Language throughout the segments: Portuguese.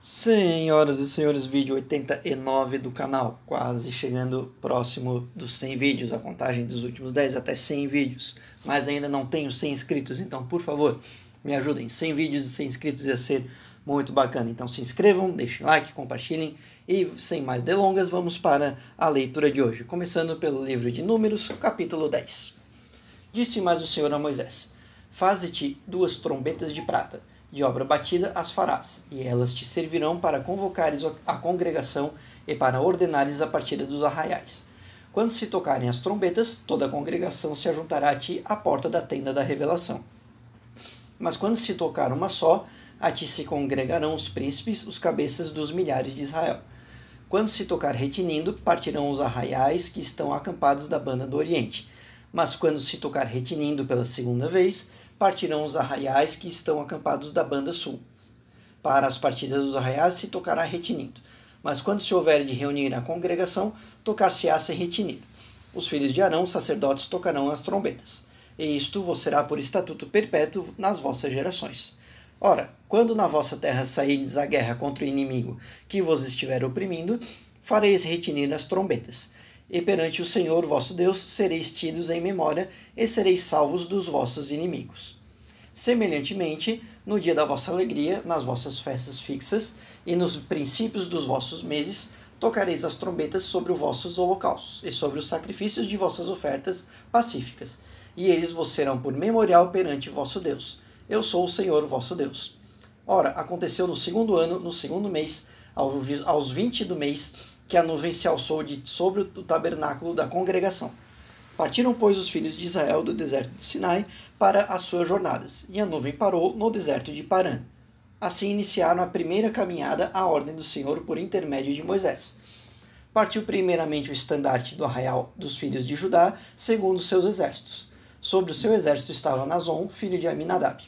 Senhoras e senhores, vídeo 89 do canal, quase chegando próximo dos 100 vídeos, a contagem dos últimos 10 até 100 vídeos, mas ainda não tenho 100 inscritos, então por favor, me ajudem, 100 vídeos e 100 inscritos ia ser muito bacana, então se inscrevam, deixem like, compartilhem e sem mais delongas vamos para a leitura de hoje, começando pelo livro de Números, capítulo 10. Disse mais o Senhor a Moisés: faze-te 2 trombetas de prata, de obra batida as farás, e elas te servirão para convocares a congregação e para ordenares a partida dos arraiais. Quando se tocarem as trombetas, toda a congregação se ajuntará a ti à porta da tenda da revelação. Mas quando se tocar uma só, a ti se congregarão os príncipes, os cabeças dos milhares de Israel. Quando se tocar retinindo, partirão os arraiais que estão acampados da banda do Oriente. Mas quando se tocar retinindo pela segunda vez, partirão os arraiais que estão acampados da banda sul. Para as partidas dos arraiais se tocará retinindo, mas quando se houver de reunir a congregação, tocar-se-á sem retinir. Os filhos de Arão, sacerdotes, tocarão as trombetas, e isto vos será por estatuto perpétuo nas vossas gerações. Ora, quando na vossa terra sairdes à guerra contra o inimigo que vos estiver oprimindo, fareis retinir as trombetas, e perante o Senhor vosso Deus sereis tidos em memória, e sereis salvos dos vossos inimigos. Semelhantemente, no dia da vossa alegria, nas vossas festas fixas, e nos princípios dos vossos meses, tocareis as trombetas sobre os vossos holocaustos, e sobre os sacrifícios de vossas ofertas pacíficas, e eles vos serão por memorial perante vosso Deus. Eu sou o Senhor vosso Deus. Ora, aconteceu no 2º ano, no 2º mês, aos 20 do mês, que a nuvem se alçou sobre o tabernáculo da congregação. Partiram, pois, os filhos de Israel do deserto de Sinai para as suas jornadas, e a nuvem parou no deserto de Parã. Assim iniciaram a primeira caminhada à ordem do Senhor por intermédio de Moisés. Partiu primeiramente o estandarte do arraial dos filhos de Judá, segundo seus exércitos. Sobre o seu exército estava Nazon, filho de Aminadab.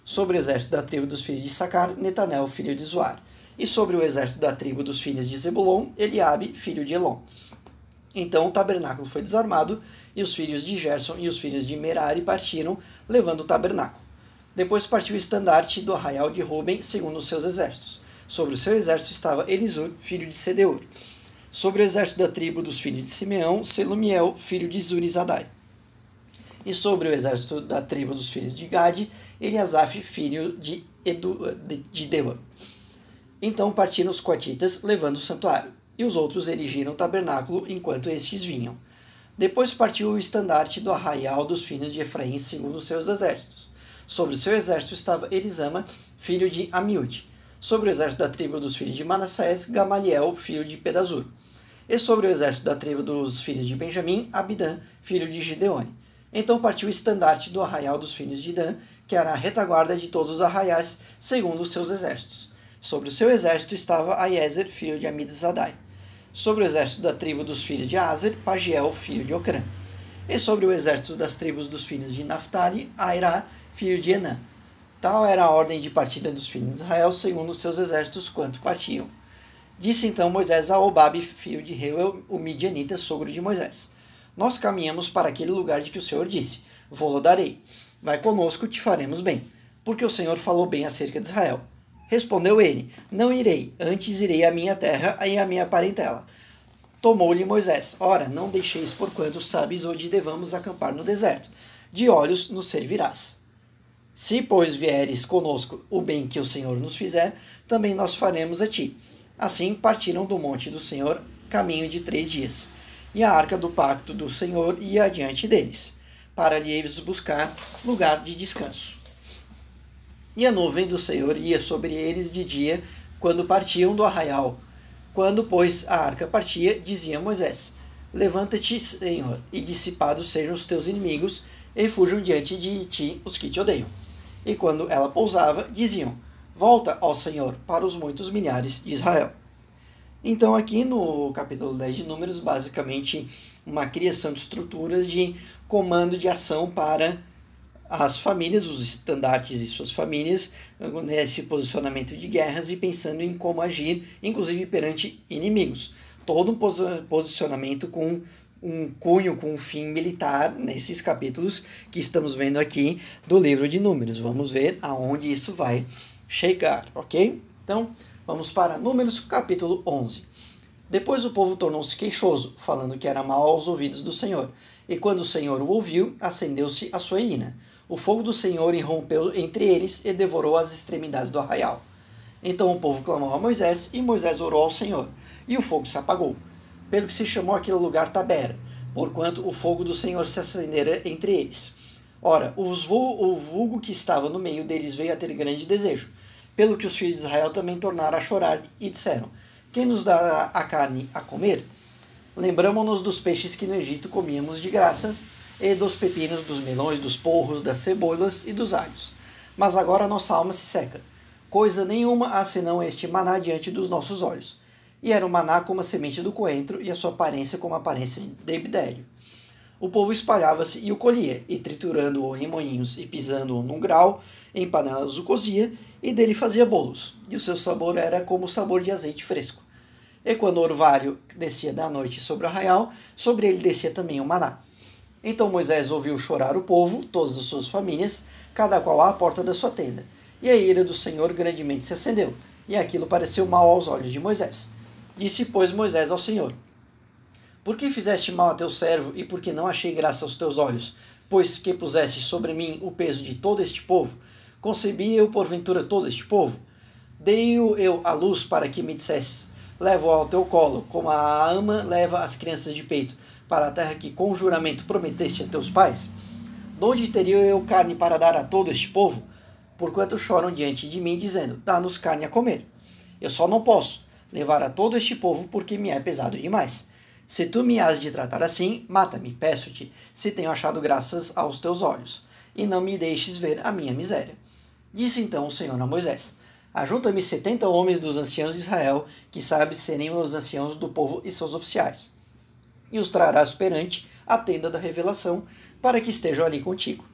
Sobre o exército da tribo dos filhos de Sacar, Netanel, filho de Zoar. E sobre o exército da tribo dos filhos de Zebulon, Eliabe, filho de Elon. Então o tabernáculo foi desarmado, e os filhos de Gerson e os filhos de Merari partiram, levando o tabernáculo. Depois partiu o estandarte do arraial de Ruben, segundo os seus exércitos. Sobre o seu exército estava Elisur, filho de Sedeur. Sobre o exército da tribo dos filhos de Simeão, Selumiel, filho de Zurizadai. E sobre o exército da tribo dos filhos de Gade, Eliasaf, filho de Deuel. Então partiram os coatitas, levando o santuário, e os outros erigiram o tabernáculo enquanto estes vinham. Depois partiu o estandarte do arraial dos filhos de Efraim, segundo os seus exércitos. Sobre o seu exército estava Elisama, filho de Amiúde. Sobre o exército da tribo dos filhos de Manassés, Gamaliel, filho de Pedazur. E sobre o exército da tribo dos filhos de Benjamim, Abidã, filho de Gideone. Então partiu o estandarte do arraial dos filhos de Dan, que era a retaguarda de todos os arraiais, segundo os seus exércitos. Sobre o seu exército estava Aiezer, filho de Amidzadai. Sobre o exército da tribo dos filhos de Aser, Pagiel, filho de Ocrã. E sobre o exército das tribos dos filhos de Naphtali, Airá, filho de Enã. Tal era a ordem de partida dos filhos de Israel, segundo os seus exércitos, quanto partiam. Disse então Moisés a Obabe, filho de Reuel, o midianita, sogro de Moisés: nós caminhamos para aquele lugar de que o Senhor disse: vou-lo darei. Vai conosco, te faremos bem, porque o Senhor falou bem acerca de Israel. Respondeu ele: não irei, antes irei à minha terra e à minha parentela. Tomou-lhe Moisés: ora, não deixeis porquanto sabes onde devamos acampar no deserto. De olhos nos servirás. Se, pois, vieres conosco o bem que o Senhor nos fizer, também nós faremos a ti. Assim partiram do monte do Senhor, caminho de 3 dias. E a arca do pacto do Senhor ia adiante deles, para lhes buscar lugar de descanso. E a nuvem do Senhor ia sobre eles de dia, quando partiam do arraial. Quando, pois, a arca partia, dizia Moisés: levanta-te, Senhor, e dissipados sejam os teus inimigos, e fujam diante de ti os que te odeiam. E quando ela pousava, diziam: volta, ó Senhor, para os muitos milhares de Israel. Então aqui no capítulo 10 de Números, basicamente uma criação de estruturas de comando de ação para as famílias, os estandartes e suas famílias, nesse posicionamento de guerras e pensando em como agir, inclusive perante inimigos. Todo um posicionamento com um cunho, com um fim militar nesses capítulos que estamos vendo aqui do livro de Números. Vamos ver aonde isso vai chegar, ok? Então, vamos para Números, capítulo 11. Depois o povo tornou-se queixoso, falando que era mal aos ouvidos do Senhor. E quando o Senhor o ouviu, acendeu-se a sua ira. O fogo do Senhor irrompeu entre eles e devorou as extremidades do arraial. Então o povo clamou a Moisés, e Moisés orou ao Senhor, e o fogo se apagou. Pelo que se chamou aquele lugar Tabera, porquanto o fogo do Senhor se acendera entre eles. Ora, o vulgo que estava no meio deles veio a ter grande desejo, pelo que os filhos de Israel também tornaram a chorar, e disseram: quem nos dará a carne a comer? Lembramo-nos dos peixes que no Egito comíamos de graça, e dos pepinos, dos melões, dos porros, das cebolas e dos alhos. Mas agora nossa alma se seca. Coisa nenhuma há senão este maná diante dos nossos olhos. E era o maná como a semente do coentro, e a sua aparência como a aparência de bidélio. O povo espalhava-se e o colhia, e triturando-o em moinhos e pisando-o num grau, em panelas o cozia, e dele fazia bolos, e o seu sabor era como o sabor de azeite fresco. E quando o orvalho descia da noite sobre o arraial, sobre ele descia também o maná. Então Moisés ouviu chorar o povo, todas as suas famílias, cada qual à porta da sua tenda. E a ira do Senhor grandemente se acendeu, e aquilo pareceu mal aos olhos de Moisés. Disse, pois, Moisés ao Senhor: por que fizeste mal a teu servo, e por que não achei graça aos teus olhos? Pois que puseste sobre mim o peso de todo este povo? Concebi eu porventura todo este povo? Dei-o eu à luz para que me dissesses: levo-o ao teu colo, como a ama leva as crianças de peito, para a terra que com juramento prometeste a teus pais? De onde teria eu carne para dar a todo este povo? Porquanto choram diante de mim, dizendo: dá-nos carne a comer. Eu só não posso levar a todo este povo, porque me é pesado demais. Se tu me has de tratar assim, mata-me, peço-te, se tenho achado graças aos teus olhos, e não me deixes ver a minha miséria. Disse então o Senhor a Moisés: ajunta-me 70 homens dos anciãos de Israel, que sabes serem os anciãos do povo e seus oficiais, e os trarás perante a tenda da revelação, para que estejam ali contigo.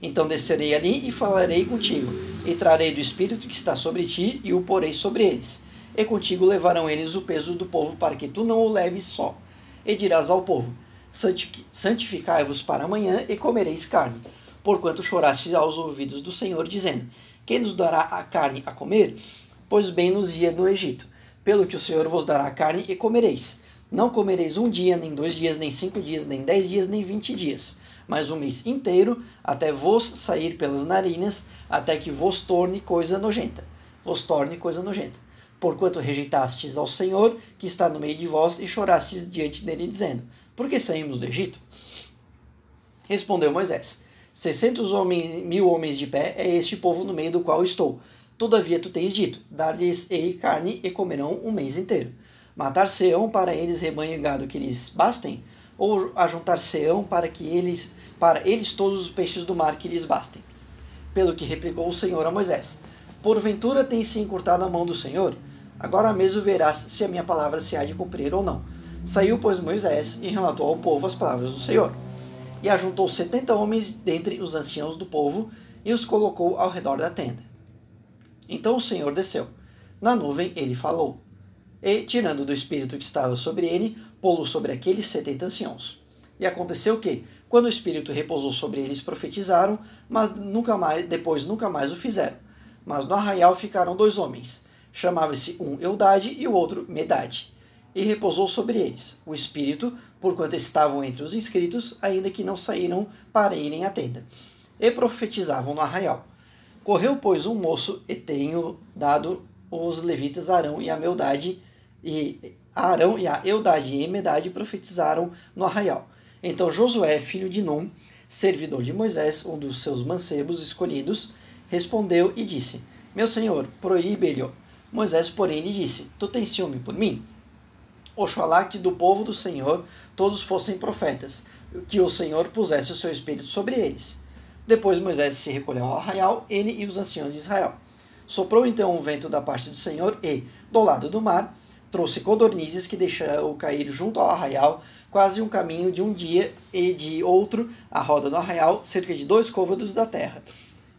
Então descerei ali e falarei contigo, e trarei do Espírito que está sobre ti, e o porei sobre eles. E contigo levarão eles o peso do povo, para que tu não o leves só. E dirás ao povo: santificai-vos para amanhã, e comereis carne, porquanto choraste aos ouvidos do Senhor, dizendo: quem nos dará a carne a comer? Pois bem nos ia no Egito. Pelo que o Senhor vos dará a carne, e comereis. Não comereis 1 dia, nem 2 dias, nem 5 dias, nem 10 dias, nem 20 dias, mas 1 mês inteiro, até vos sair pelas narinas, até que vos torne coisa nojenta. Porquanto rejeitastes ao Senhor, que está no meio de vós, e chorastes diante dele, dizendo: por que saímos do Egito? Respondeu Moisés: 600.000 homens de pé é este povo no meio do qual estou. Todavia tu tens dito: dar-lhes-ei carne, e comerão 1 mês inteiro. Matar-se-ão para eles rebanho e gado que lhes bastem? Ou ajuntar-se-ão para eles todos os peixes do mar que lhes bastem? Pelo que replicou o Senhor a Moisés: porventura tem-se encurtado a mão do Senhor? Agora mesmo verás se a minha palavra se há de cumprir ou não. Saiu, pois, Moisés, e relatou ao povo as palavras do Senhor. E ajuntou 70 homens dentre os anciãos do povo, e os colocou ao redor da tenda. Então o Senhor desceu. Na nuvem ele falou. E, tirando do Espírito que estava sobre ele, pô-lo sobre aqueles 70 anciãos. E aconteceu que, quando o Espírito repousou sobre eles, profetizaram, mas nunca mais o fizeram. Mas no arraial ficaram 2 homens. Chamava-se um Eudade e o outro Medade. E repousou sobre eles o Espírito, porquanto estavam entre os inscritos, ainda que não saíram para irem à tenda. E profetizavam no arraial. Correu, pois, um moço, e tenho dado os levitas Arão e a Meldade, e Arão e a Eudade e Medade profetizaram no arraial. Então Josué, filho de Num, servidor de Moisés, um dos seus mancebos escolhidos, respondeu e disse: meu senhor, proíbe-lhe. Moisés, porém, lhe disse: tu tens ciúme por mim? Oxalá que do povo do Senhor todos fossem profetas, que o Senhor pusesse o seu espírito sobre eles. Depois Moisés se recolheu ao arraial, ele e os anciãos de Israel. Soprou então um vento da parte do Senhor e, do lado do mar, trouxe codornizes que deixou cair junto ao arraial, quase um caminho de um dia, e de outro, a roda do arraial, cerca de 2 côvados da terra.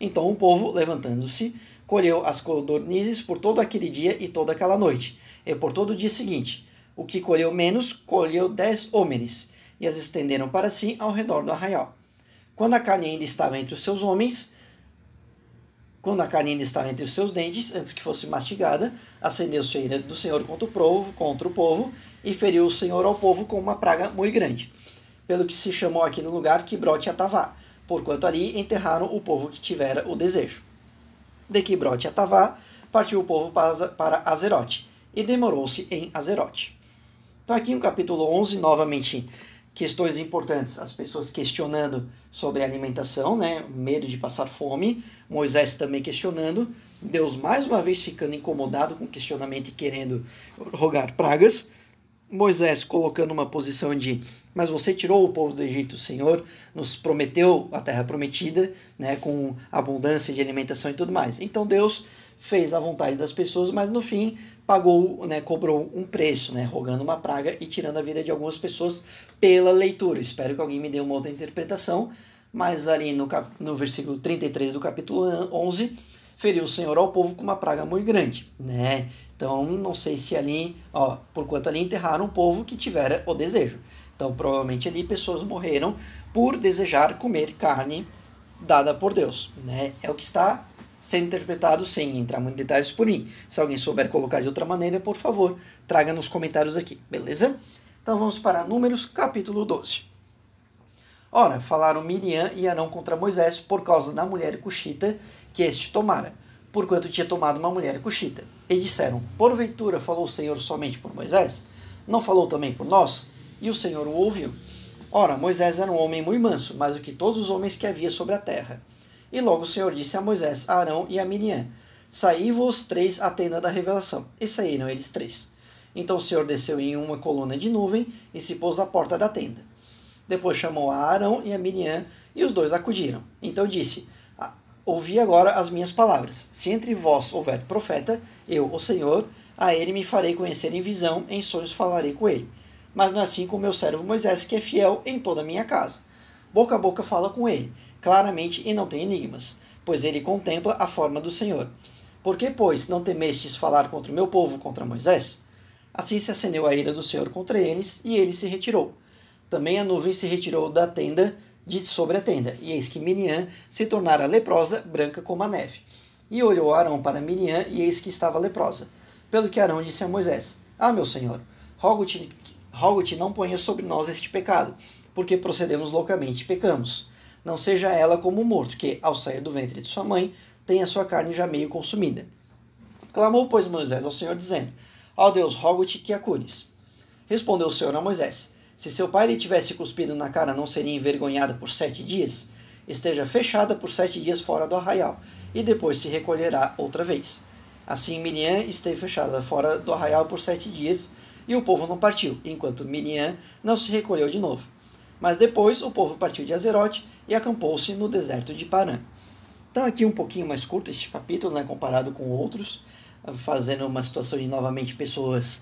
Então o povo, levantando-se, colheu as codornizes por todo aquele dia e toda aquela noite, e por todo o dia seguinte. O que colheu menos, colheu 10 homens, e as estenderam para si ao redor do arraial. Quando a carne ainda estava entre os seus homens, Quando a carne ainda estava entre os seus dentes, antes que fosse mastigada, acendeu-se a ira do Senhor contra o povo e feriu o Senhor ao povo com uma praga muito grande. Pelo que se chamou aquele lugar Quibrote Atavá, porquanto ali enterraram o povo que tivera o desejo. De Quibrote Atavá partiu o povo para Azerote, e demorou-se em Azerote. Então aqui no capítulo 11, novamente, questões importantes, as pessoas questionando sobre a alimentação, né? Medo de passar fome, Moisés também questionando, Deus mais uma vez ficando incomodado com o questionamento e querendo rogar pragas, Moisés colocando uma posição de, mas você tirou o povo do Egito, o Senhor nos prometeu a terra prometida, né, com abundância de alimentação e tudo mais. Então Deus fez a vontade das pessoas, mas no fim pagou, né, cobrou um preço, né, rogando uma praga e tirando a vida de algumas pessoas pela leitura. Espero que alguém me dê uma outra interpretação, mas ali no versículo 33 do capítulo 11, feriu o Senhor ao povo com uma praga muito grande, né? Então, não sei se ali, porquanto ali enterraram um povo que tivera o desejo. Então, provavelmente ali pessoas morreram por desejar comer carne dada por Deus, né? É o que está sendo interpretado sem entrar muito em detalhes por mim. Se alguém souber colocar de outra maneira, por favor, traga nos comentários aqui, beleza? Então, vamos para Números, capítulo 12. Ora, falaram Miriam e Arão contra Moisés por causa da mulher cuxita que este tomara, porquanto tinha tomado uma mulher cuxita. E disseram, porventura falou o Senhor somente por Moisés? Não falou também por nós? E o Senhor o ouviu. Ora, Moisés era um homem muito manso, mais do que todos os homens que havia sobre a terra. E logo o Senhor disse a Moisés, a Arão e a Miriam, saí vós três à tenda da revelação. E saíram eles três. Então o Senhor desceu em uma coluna de nuvem e se pôs à porta da tenda. Depois chamou a Arão e a Miriam, e os dois acudiram. Então disse, ouvi agora as minhas palavras. Se entre vós houver profeta, eu, o Senhor, a ele me farei conhecer em visão, em sonhos falarei com ele. Mas não é assim com o meu servo Moisés, que é fiel em toda a minha casa. Boca a boca fala com ele, claramente e não tem enigmas, pois ele contempla a forma do Senhor. Por que, pois, não temestes falar contra o meu povo, contra Moisés? Assim se acendeu a ira do Senhor contra eles, e ele se retirou. Também a nuvem se retirou da tenda de sobre a tenda, e eis que Miriam se tornara leprosa, branca como a neve. E olhou Arão para Miriam, e eis que estava leprosa. Pelo que Arão disse a Moisés, meu senhor, rogo-te não ponha sobre nós este pecado, porque procedemos loucamente e pecamos. Não seja ela como um morto, que, ao sair do ventre de sua mãe, tem a sua carne já meio consumida. Clamou, pois, Moisés ao Senhor, dizendo, Deus, rogo-te que a cures. Respondeu o Senhor a Moisés, se seu pai lhe tivesse cuspido na cara, não seria envergonhada por 7 dias? Esteja fechada por 7 dias fora do arraial, e depois se recolherá outra vez. Assim Miriam esteve fechada fora do arraial por 7 dias, e o povo não partiu, enquanto Miriam não se recolheu de novo. Mas depois o povo partiu de Azerote e acampou-se no deserto de Parã. Então aqui um pouquinho mais curto este capítulo, né, comparado com outros, fazendo uma situação de novamente pessoas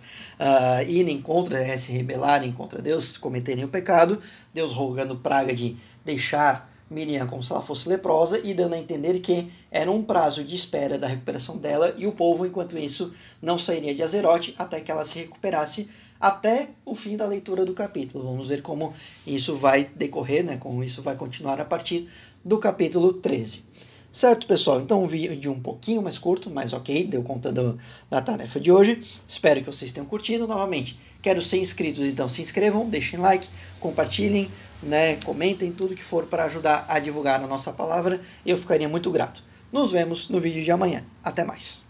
irem contra, se rebelarem contra Deus, cometerem o pecado, Deus rogando praga de deixar Miriam como se ela fosse leprosa e dando a entender que era um prazo de espera da recuperação dela e o povo, enquanto isso, não sairia de Azerote até que ela se recuperasse até o fim da leitura do capítulo. Vamos ver como isso vai decorrer, né? Como isso vai continuar a partir do capítulo 13. Certo, pessoal? Então um vídeo um pouquinho mais curto, mas ok, deu conta da tarefa de hoje. Espero que vocês tenham curtido. Novamente, quero ser inscritos, então se inscrevam, deixem like, compartilhem, né, comentem tudo que for para ajudar a divulgar a nossa palavra. Eu ficaria muito grato. Nos vemos no vídeo de amanhã. Até mais.